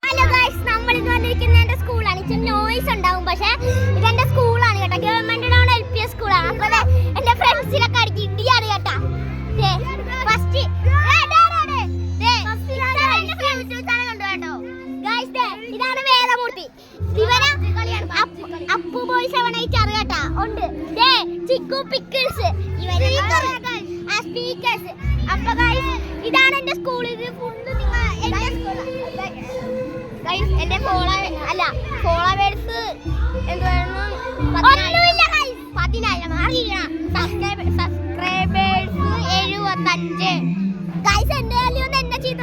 Hello guys, നമ്മൾ ഇന്ന് വന്നിരിക്കുന്നത് എന്റെ സ്കൂളാണ്. ഇച്ചിരി നോയ്സ് ഉണ്ടാവും, പക്ഷെ ഇതെന്റെ സ്കൂളാണ് കേട്ടോ. ഗവൺമെന്റ് ടൗൺ LPS സ്കൂളാണ്. അപ്പൊ എന്റെ ഫ്രണ്ട്സിനൊക്കെ അടിച്ച് ഇടിയാണ് കേട്ടാ. ഫസ്റ്റ് ഇതാണ് വേദമൂർത്തി. അപ്പു ബോയ്സ് എവണായിട്ടാണ് കേട്ടാ. ഉണ്ട് ചിക്കു പിക്കിൾസ്, സ്പീക്കേഴ്സ്. അപ്പൊ ഗൈസ് ഇതാണ് എന്റെ സ്കൂൾ. ഇത് ഫുള്ള് എന്റെ ഫോളോവേഴ്സ് എന്തുവായിരുന്നു? 10,000 സബ്സ്ക്രൈബേഴ്സ് 75. ഗൈസ് എന്റെ ചീത്ത